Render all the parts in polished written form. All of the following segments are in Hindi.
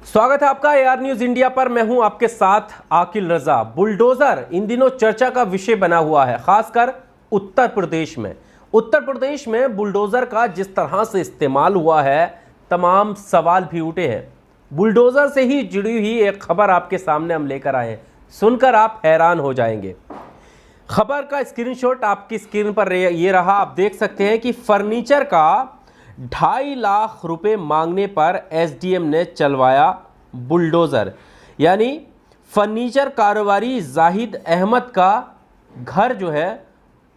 स्वागत है आपका एआर न्यूज इंडिया पर। मैं हूं आपके साथ आकिल रजा। बुलडोजर इन दिनों चर्चा का विषय बना हुआ है, खासकर उत्तर प्रदेश में। उत्तर प्रदेश में बुलडोजर का जिस तरह से इस्तेमाल हुआ है, तमाम सवाल भी उठे हैं। बुलडोजर से ही जुड़ी हुई एक खबर आपके सामने हम लेकर आए हैं, सुनकर आप हैरान हो जाएंगे। खबर का स्क्रीनशॉट आपकी स्क्रीन पर ये रहा। आप देख सकते हैं कि फर्नीचर का 2.5 लाख रुपए मांगने पर एसडीएम ने चलवाया बुलडोजर। यानी फर्नीचर कारोबारी जाहिद अहमद का घर जो है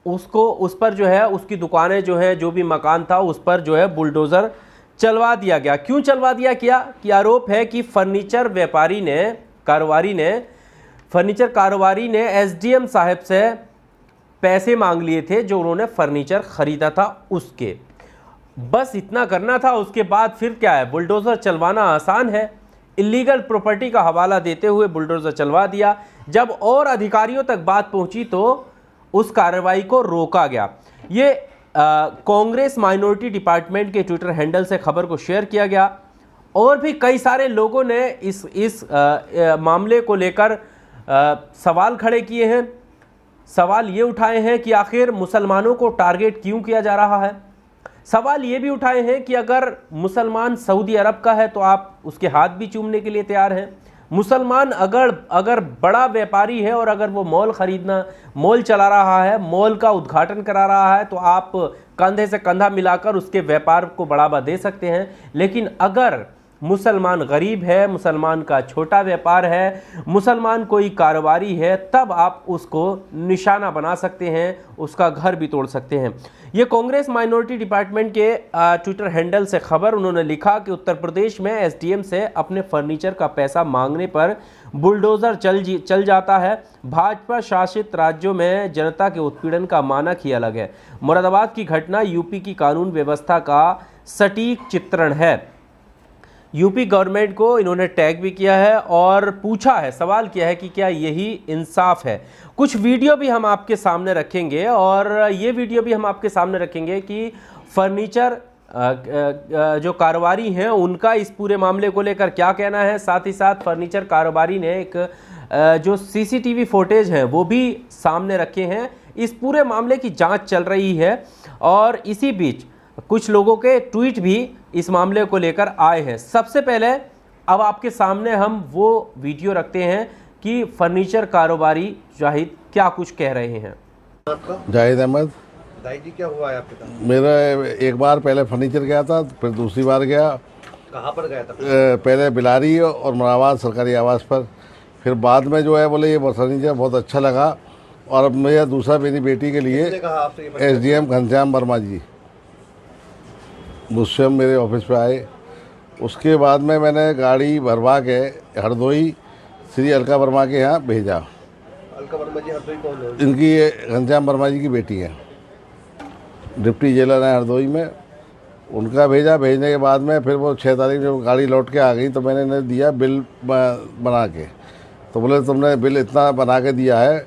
उसको उस पर जो है उसकी दुकानें जो है जो भी मकान था उस पर जो है बुलडोजर चलवा दिया गया। क्यों चलवा दिया गया कि आरोप है कि फर्नीचर कारोबारी ने एसडीएम साहब से पैसे मांग लिए थे जो उन्होंने फर्नीचर खरीदा था उसके। बस इतना करना था, उसके बाद फिर क्या है, बुलडोज़र चलवाना आसान है। इलीगल प्रॉपर्टी का हवाला देते हुए बुलडोज़र चलवा दिया। जब और अधिकारियों तक बात पहुंची तो उस कार्रवाई को रोका गया। ये कांग्रेस माइनॉरिटी डिपार्टमेंट के ट्विटर हैंडल से खबर को शेयर किया गया। और भी कई सारे लोगों ने इस मामले को लेकर सवाल खड़े किए हैं। सवाल ये उठाए हैं कि आखिर मुसलमानों को टारगेट क्यों किया जा रहा है। सवाल ये भी उठाए हैं कि अगर मुसलमान सऊदी अरब का है तो आप उसके हाथ भी चूमने के लिए तैयार हैं। मुसलमान अगर बड़ा व्यापारी है और अगर वो मॉल चला रहा है, मॉल का उद्घाटन करा रहा है, तो आप कंधे से कंधा मिलाकर उसके व्यापार को बढ़ावा दे सकते हैं। लेकिन अगर मुसलमान गरीब है, मुसलमान का छोटा व्यापार है, मुसलमान कोई कारोबारी है, तब आप उसको निशाना बना सकते हैं, उसका घर भी तोड़ सकते हैं। ये कांग्रेस माइनॉरिटी डिपार्टमेंट के ट्विटर हैंडल से खबर। उन्होंने लिखा कि उत्तर प्रदेश में एसडीएम से अपने फर्नीचर का पैसा मांगने पर बुलडोजर चल जाता है। भाजपा शासित राज्यों में जनता के उत्पीड़न का मानक ही अलग है। मुरादाबाद की घटना यूपी की कानून व्यवस्था का सटीक चित्रण है। यूपी गवर्नमेंट को इन्होंने टैग भी किया है और पूछा है, सवाल किया है कि क्या यही इंसाफ है। कुछ वीडियो भी हम आपके सामने रखेंगे और ये वीडियो भी हम आपके सामने रखेंगे कि फर्नीचर जो कारोबारी हैं उनका इस पूरे मामले को लेकर क्या कहना है। साथ ही साथ फर्नीचर कारोबारी ने एक जो सीसीटीवी फुटेज है वो भी सामने रखे हैं। इस पूरे मामले की जांच चल रही है और इसी बीच कुछ लोगों के ट्वीट भी इस मामले को लेकर आए हैं। सबसे पहले अब आपके सामने हम वो वीडियो रखते हैं कि फर्नीचर कारोबारी जाहिद क्या कुछ कह रहे हैं। जाहिद अहमद। दाई जी, क्या हुआ है आपके साथ? मेरा एक बार पहले फर्नीचर गया था, फिर दूसरी बार गया। कहाँ पर गया था? पहले बिलारी और मुरादाबाद सरकारी आवास पर। फिर बाद में जो है बोले ये फर्नीचर बहुत अच्छा लगा। और अब मेरा दूसरा मेरी बेटी के लिए एसडीएम घनश्याम वर्मा जी मुझसे मेरे ऑफिस पे आए। उसके बाद में मैंने गाड़ी भरवा के हरदोई श्री अलका वर्मा के यहाँ भेजा। अलका वर्मा जी हरदोई कौन है? इनकी ये घनश्याम वर्मा जी की बेटी है, डिप्टी जेलर है हरदोई में। उनका भेजा। भेजने के बाद में फिर वो 6 तारीख जब गाड़ी लौट के आ गई तो मैंने इन्हें दिया बिल बना के। तो बोले तुमने बिल इतना बना के दिया है,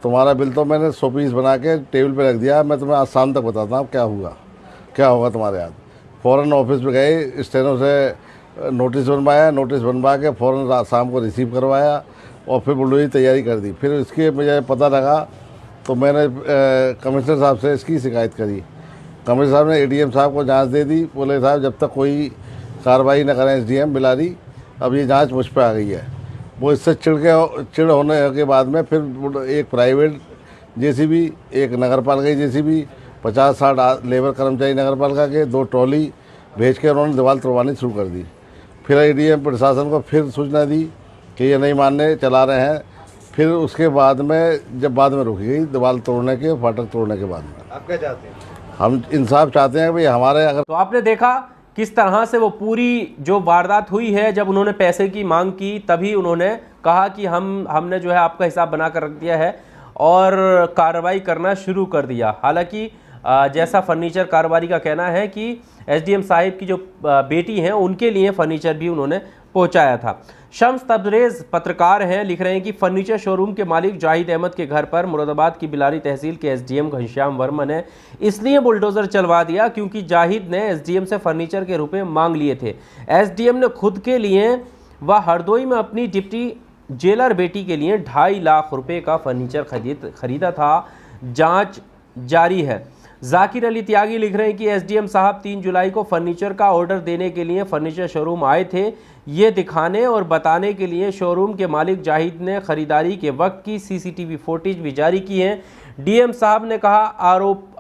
तुम्हारा बिल तो मैंने 100 पीस बना के टेबल पे रख दिया, मैं तुम्हें आज शाम तक बताता हूँ क्या होगा तुम्हारे हाथ। फ़ौरन ऑफिस पे गए, स्टेनो से नोटिस बनवाया, नोटिस बनवा के फ़ौरन शाम को रिसीव करवाया और फिर बुलडोजर की तैयारी कर दी। फिर इसके मुझे पता लगा तो मैंने कमिश्नर साहब से इसकी शिकायत करी। कमिश्नर साहब ने एडीएम साहब को जांच दे दी। बोले साहब जब तक कोई कार्रवाई न करें एसडीएम बिलारी, अब ये जांच मुझ पर आ गई है। वो इससे चिड़ होने के बाद में फिर एक प्राइवेट जेसीबी, एक नगर पालिका जेसीबी, 50-60 लेबर कर्मचारी नगर पालिका के, 2 ट्रॉली भेज के उन्होंने दीवार तोड़वानी शुरू कर दी। फिर एडीएम प्रशासन को फिर सूचना दी कि ये नहीं मानने चला रहे हैं। फिर उसके बाद में जब बाद में रुकी गई दीवार तोड़ने के, फाटक तोड़ने के बाद में। आप क्या चाहते हैं? हम इंसाफ चाहते हैं भाई हमारे। अगर तो आपने देखा किस तरह से वो पूरी जो वारदात हुई है, जब उन्होंने पैसे की मांग की तभी उन्होंने कहा कि हमने जो है आपका हिसाब बना कर रख दिया है और कार्रवाई करना शुरू कर दिया। हालांकि जैसा फर्नीचर कारोबारी का कहना है कि एसडीएम साहिब की जो बेटी हैं उनके लिए फर्नीचर भी उन्होंने पहुंचाया था। शम्स तबरेज पत्रकार हैं, लिख रहे हैं कि फर्नीचर शोरूम के मालिक जाहिद अहमद के घर पर मुरादाबाद की बिलारी तहसील के एसडीएम घनश्याम वर्मा ने इसलिए बुलडोजर चलवा दिया क्योंकि जाहिद ने एसडीएम से फर्नीचर के रुपए मांग लिए थे। एसडीएम ने खुद के लिए वह हरदोई में अपनी डिप्टी जेलर बेटी के लिए 2.5 लाख रुपए का फर्नीचर खरीदा था। जांच जारी है। जाकिर अली त्यागी लिख रहे हैं कि एसडीएम साहब 3 जुलाई को फर्नीचर का ऑर्डर देने के लिए फर्नीचर शोरूम आए थे। ये दिखाने और बताने के लिए शोरूम के मालिक जाहिद ने खरीदारी के वक्त की सीसीटीवी फुटेज भी जारी की है। डीएम साहब ने कहा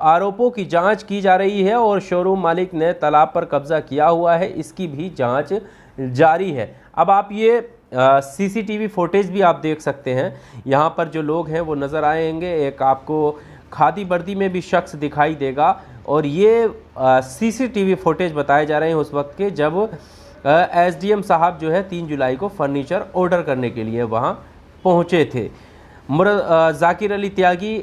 आरोपों की जांच की जा रही है और शोरूम मालिक ने तालाब पर कब्जा किया हुआ है, इसकी भी जांच जारी है। अब आप ये सीसीटीवी फुटेज भी आप देख सकते हैं। यहाँ पर जो लोग हैं वो नज़र आएंगे। एक आपको खादी वर्दी में भी शख्स दिखाई देगा और ये सीसीटीवी फुटेज बताए जा रहे हैं उस वक्त के जब एसडीएम साहब जो है 3 जुलाई को फर्नीचर ऑर्डर करने के लिए वहाँ पहुँचे थे। जाकिर अली त्यागी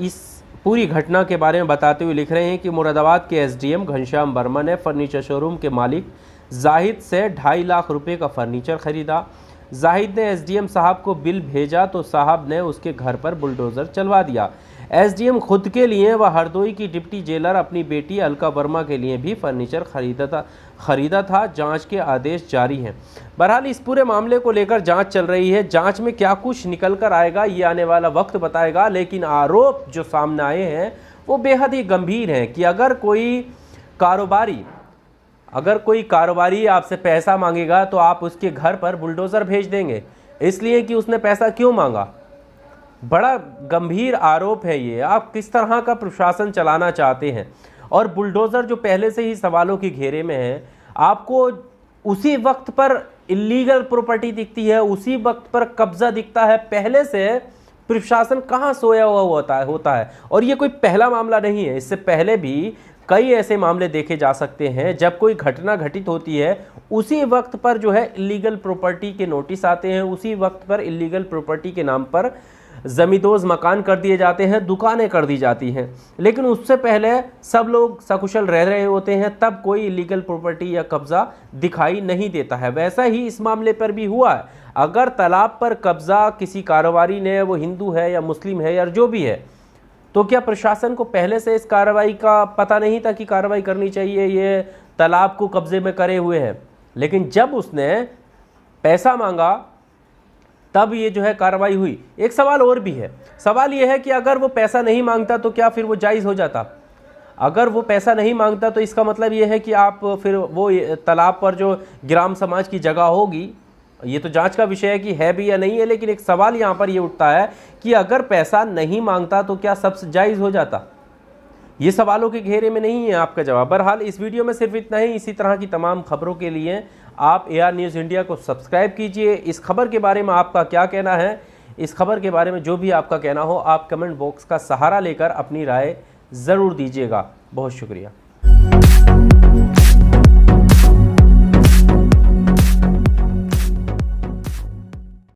इस पूरी घटना के बारे में बताते हुए लिख रहे हैं कि मुरादाबाद के एसडीएम घनश्याम वर्मा ने फर्नीचर शोरूम के मालिक जाहिद से 2.5 लाख रुपए का फर्नीचर खरीदा। जाहिद ने एसडीएम साहब को बिल भेजा तो साहब ने उसके घर पर बुलडोज़र चलवा दिया। एसडीएम खुद के लिए व हरदोई की डिप्टी जेलर अपनी बेटी अलका वर्मा के लिए भी फर्नीचर खरीदा था। जांच के आदेश जारी हैं। बहरहाल इस पूरे मामले को लेकर जांच चल रही है। जांच में क्या कुछ निकल कर आएगा ये आने वाला वक्त बताएगा, लेकिन आरोप जो सामने आए हैं वो बेहद ही गंभीर हैं कि अगर कोई कारोबारी आपसे पैसा मांगेगा तो आप उसके घर पर बुलडोज़र भेज देंगे, इसलिए कि उसने पैसा क्यों मांगा। बड़ा गंभीर आरोप है ये। आप किस तरह का प्रशासन चलाना चाहते हैं। और बुलडोज़र जो पहले से ही सवालों के घेरे में है, आपको उसी वक्त पर इलीगल प्रॉपर्टी दिखती है, उसी वक्त पर कब्जा दिखता है। पहले से प्रशासन कहाँ सोया हुआ होता है। और ये कोई पहला मामला नहीं है, इससे पहले भी कई ऐसे मामले देखे जा सकते हैं। जब कोई घटना घटित होती है उसी वक्त पर जो है इलीगल प्रॉपर्टी के नोटिस आते हैं, उसी वक्त पर इलीगल प्रॉपर्टी के नाम पर ज़मींदोज़ मकान कर दिए जाते हैं, दुकानें कर दी जाती हैं। लेकिन उससे पहले सब लोग सकुशल रह रहे होते हैं, तब कोई इलीगल प्रॉपर्टी या कब्ज़ा दिखाई नहीं देता है। वैसा ही इस मामले पर भी हुआ है। अगर तालाब पर कब्ज़ा किसी कारोबारी ने, वो हिंदू है या मुस्लिम है या जो भी है, तो क्या प्रशासन को पहले से इस कार्रवाई का पता नहीं था कि कार्रवाई करनी चाहिए, ये तालाब को कब्जे में करे हुए है। लेकिन जब उसने पैसा मांगा तब ये जो है कार्रवाई हुई। एक सवाल और भी है। सवाल ये है कि अगर वो पैसा नहीं मांगता तो क्या फिर वो जायज़ हो जाता। अगर वो पैसा नहीं मांगता तो इसका मतलब ये है कि आप फिर वो तालाब पर जो ग्राम समाज की जगह होगी, ये तो जांच का विषय है कि है भी या नहीं है, लेकिन एक सवाल यहाँ पर ये उठता है कि अगर पैसा नहीं मांगता तो क्या सब जायज़ हो जाता। ये सवालों के घेरे में नहीं है आपका जवाब। बहरहाल इस वीडियो में सिर्फ इतना ही। इसी तरह की तमाम खबरों के लिए आप AR न्यूज़ इंडिया को सब्सक्राइब कीजिए। इस खबर के बारे में आपका क्या कहना है, इस खबर के बारे में जो भी आपका कहना हो, आप कमेंट बॉक्स का सहारा लेकर अपनी राय ज़रूर दीजिएगा। बहुत शुक्रिया।